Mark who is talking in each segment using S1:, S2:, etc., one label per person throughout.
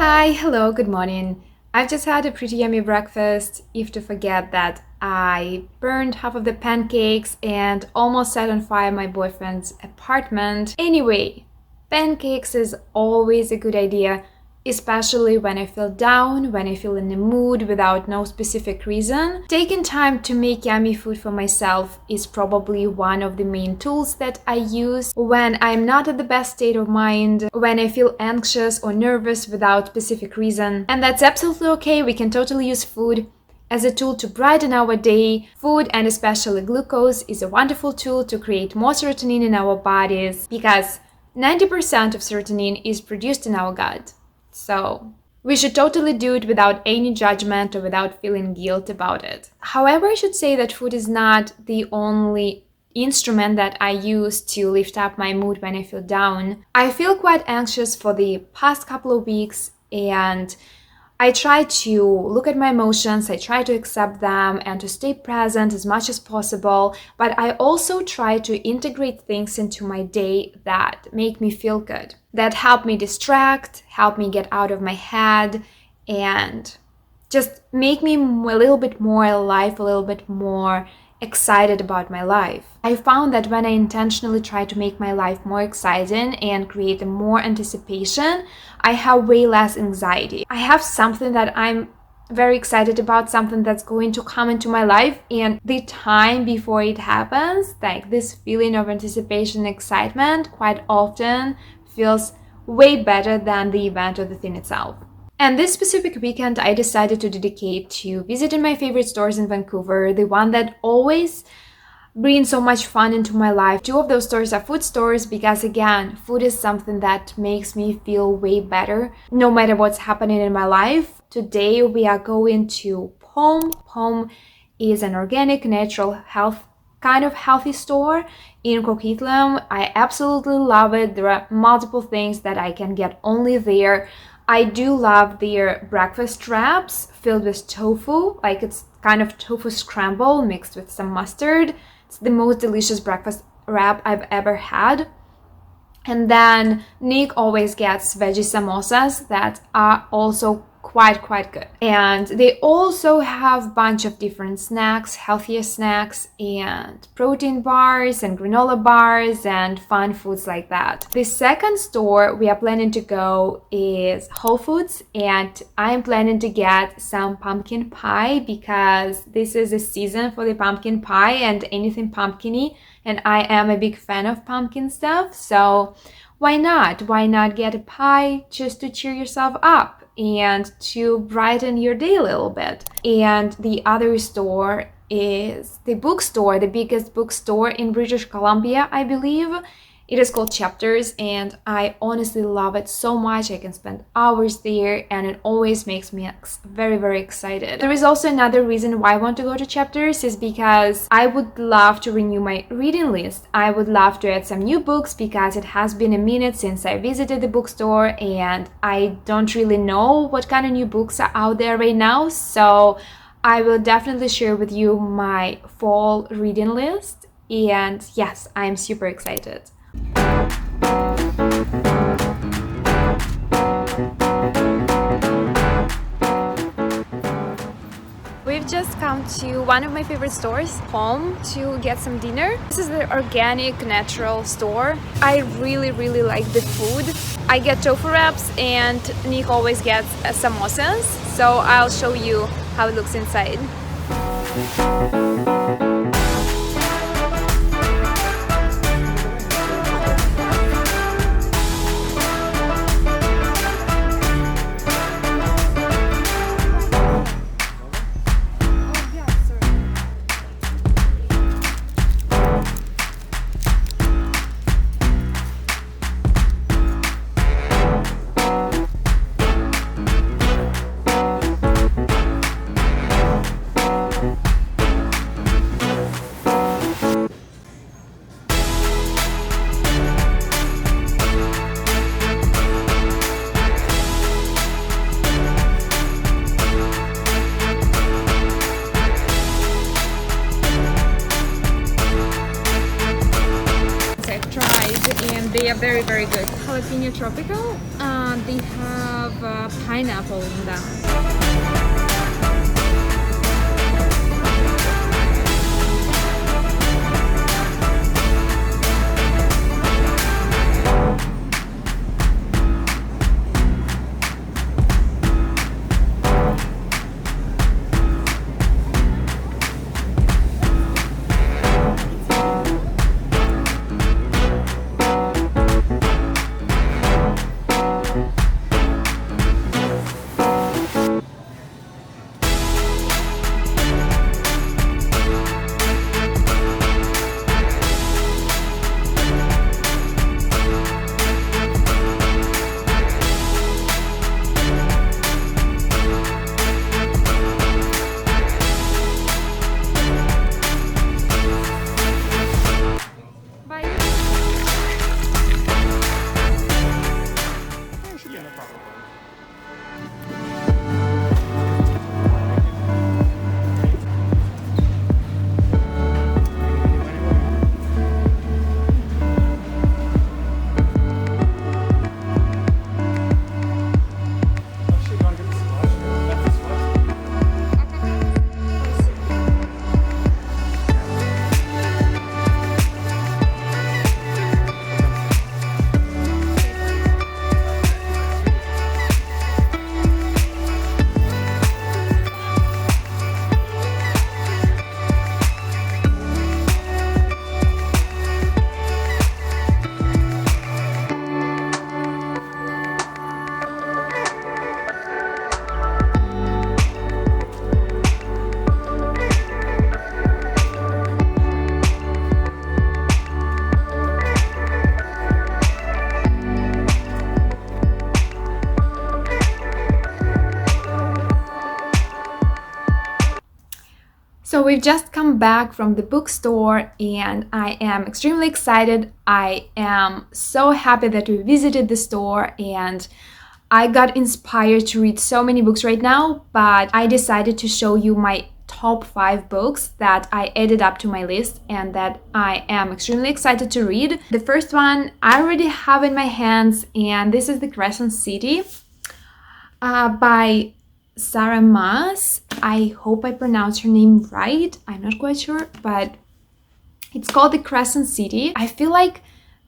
S1: Hi, hello, good morning. I've just had a pretty yummy breakfast, if to forget that I burned half of the pancakes and almost set on fire my boyfriend's apartment. Anyway, pancakes is always a good idea, especially when I feel down, when I feel in the mood without no specific reason. Taking time to make yummy food for myself is probably one of the main tools that I use when I'm not at the best state of mind, when I feel anxious or nervous without specific reason. And that's absolutely okay. We can totally use food as a tool to brighten our day. Food, and especially glucose, is a wonderful tool to create more serotonin in our bodies because 90% of serotonin is produced in our gut. So we should totally do it without any judgment or without feeling guilt about it. However, I should say that food is not the only instrument that I use to lift up my mood when I feel down. I feel quite anxious for the past couple of weeks, and I try to look at my emotions, I try to accept them and to stay present as much as possible, but I also try to integrate things into my day that make me feel good, that help me distract, help me get out of my head, and just make me a little bit more alive, a little bit more excited about my life. I found that when I intentionally try to make my life more exciting and create more anticipation, I have way less anxiety. I have something that I'm very excited about, something that's going to come into my life, and the time before it happens, like this feeling of anticipation, excitement, quite often feels way better than the event or the thing itself. And this specific weekend, I decided to dedicate to visiting my favorite stores in Vancouver, the one that always brings so much fun into my life. Two of those stores are food stores because, again, food is something that makes me feel way better no matter what's happening in my life. Today, we are going to Pom. Pom is an organic, natural, healthy store in Coquitlam. I absolutely love it. There are multiple things that I can get only there. I do love their breakfast wraps filled with tofu, like it's kind of tofu scramble mixed with some mustard. It's the most delicious breakfast wrap I've ever had. And then Nick always gets veggie samosas that are also quite good. And they also have a bunch of different snacks, healthier snacks, and protein bars and granola bars and fun foods like that. The second store we are planning to go is Whole Foods, and I'm planning to get some pumpkin pie because this is a season for the pumpkin pie and anything pumpkin-y, and I am a big fan of pumpkin stuff, so why not? Why not get a pie just to cheer yourself up and to brighten your day a little bit? And the other store is the bookstore, the biggest bookstore in British Columbia, I believe. It is called Chapters, and I honestly love it so much. I can spend hours there, and it always makes me very excited. There is also another reason why I want to go to Chapters is because I would love to renew my reading list. I would love to add some new books because it has been a minute since I visited the bookstore, and I don't really know what kind of new books are out there right now. So I will definitely share with you my fall reading list, and yes, I'm super excited. We've just come to one of my favorite stores, Home, to get some dinner. This is the organic, natural store. I really like the food. I get tofu wraps and Nick always gets samosas, so I'll show you how it looks inside. jalapeno tropical. They have pineapple in them. So we've just come back from the bookstore and I am extremely excited. I am so happy that we visited the store and I got inspired to read so many books right now, but I decided to show you my top 5 books that I added up to my list and that I am extremely excited to read. The first one I already have in my hands, and this is The Crescent City by Sarah Maas. I hope I pronounced her name right. I'm not quite sure, but it's called The Crescent City. I feel like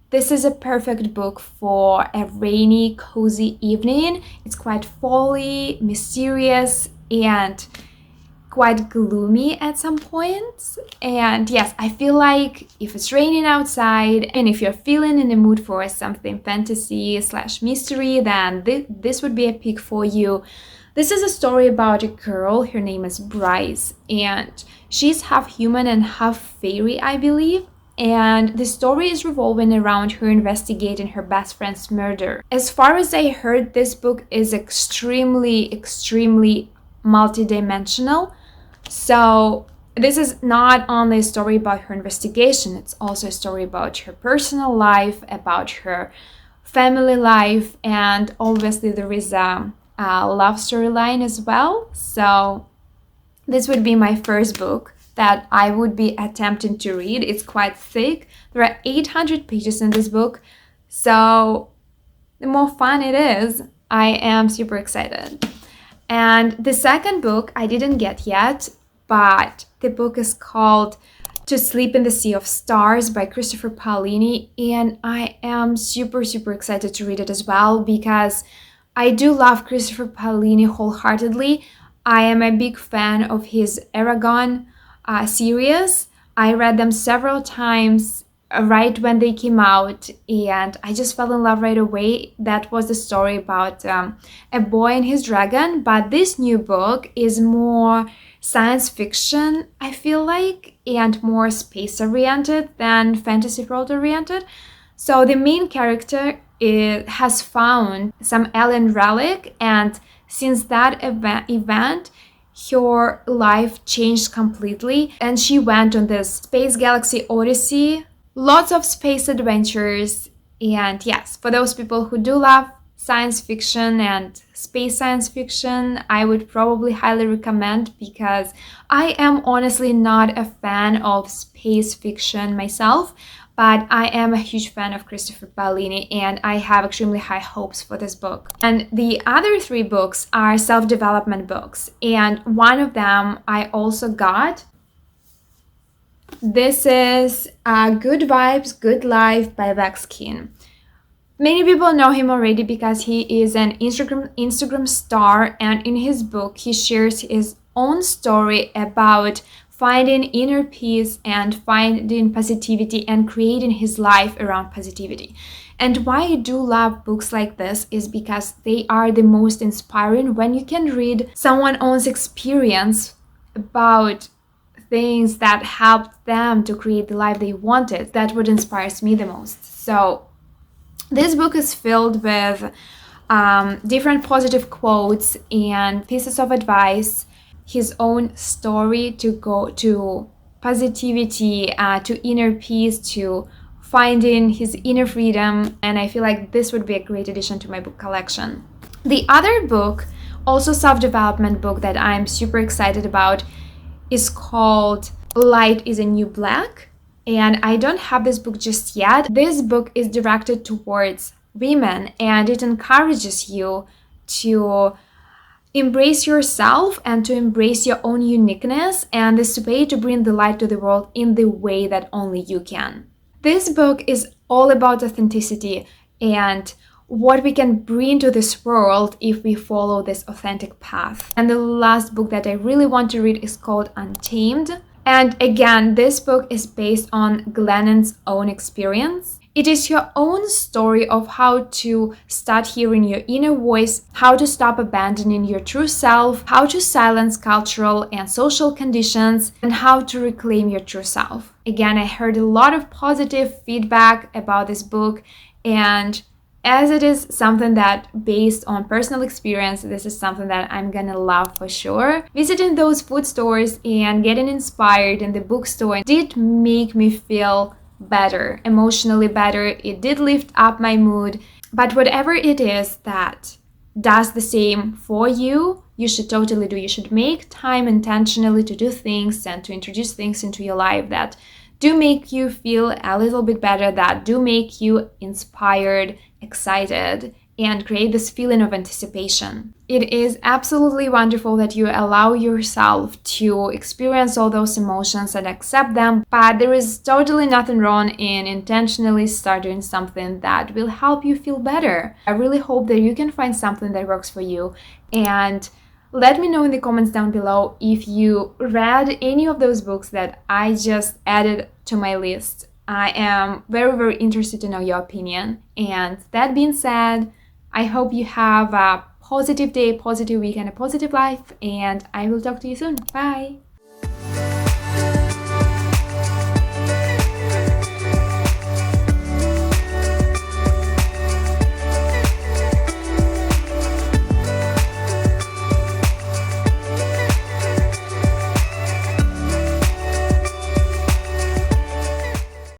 S1: this is a perfect book for a rainy, cozy evening. It's quite folly, mysterious, and quite gloomy at some points. And yes, I feel like if it's raining outside and if you're feeling in the mood for something fantasy / mystery, then this would be a pick for you. This is a story about a girl. Her name is Bryce, and she's half human and half fairy, I believe. And the story is revolving around her investigating her best friend's murder. As far as I heard, this book is extremely multidimensional. So this is not only a story about her investigation, it's also a story about her personal life, about her family life, and obviously there is a love storyline as well. So this would be my first book that I would be attempting to read. It's quite thick. There are 800 pages in this book, so the more fun it is, I am super excited. And the second book I didn't get yet, but the book is called To Sleep in the Sea of Stars by Christopher Paolini, and I am super excited to read it as well because I do love Christopher Paolini wholeheartedly. I am a big fan of his Eragon series. I read them several times right when they came out, and I just fell in love right away. That was the story about a boy and his dragon, but this new book is more science fiction, I feel like, and more space oriented than fantasy world oriented. So the main character has found some alien relic, and since that event her life changed completely and she went on this space galaxy odyssey. Lots of space adventures, and yes, for those people who do love science fiction and space science fiction, I would probably highly recommend, because I am honestly not a fan of space fiction myself. but I am a huge fan of Christopher Paolini and I have extremely high hopes for this book. And the other 3 books are self-development books, and one of them I also got. This is Good Vibes, Good Life by Vex King. Many people know him already because he is an Instagram star, and in his book he shares his own story about finding inner peace and finding positivity and creating his life around positivity. And why I do love books like this is because they are the most inspiring when you can read someone else's experience about things that helped them to create the life they wanted. That's what inspires me the most. So this book is filled with different positive quotes and pieces of advice, his own story to go to positivity, to inner peace, to finding his inner freedom, and I feel like this would be a great addition to my book collection. The other book, also self-development book that I'm super excited about, is called Light is a New Black, and I don't have this book just yet. This book is directed towards women and it encourages you to embrace yourself and to embrace your own uniqueness and this way to bring the light to the world in the way that only you can. This book is all about authenticity and what we can bring to this world if we follow this authentic path. And the last book that I really want to read is called Untamed. And again, this book is based on Glennon's own experience. It is your own story of how to start hearing your inner voice, how to stop abandoning your true self, how to silence cultural and social conditions, and how to reclaim your true self. Again, I heard a lot of positive feedback about this book, and as it is something that based on personal experience, this is something that I'm gonna love for sure. Visiting those food stores and getting inspired in the bookstore did make me feel better, emotionally better. It did lift up my mood. But whatever it is that does the same for you, you should totally do. You should make time intentionally to do things and to introduce things into your life that do make you feel a little bit better, that do make you inspired, excited, and create this feeling of anticipation. It is absolutely wonderful that you allow yourself to experience all those emotions and accept them, but there is totally nothing wrong in intentionally starting something that will help you feel better. I really hope that you can find something that works for you, and let me know in the comments down below if you read any of those books that I just added to my list. I am very, very interested to know your opinion. And that being said, I hope you have a positive day, positive week, and a positive life. And I will talk to you soon. Bye!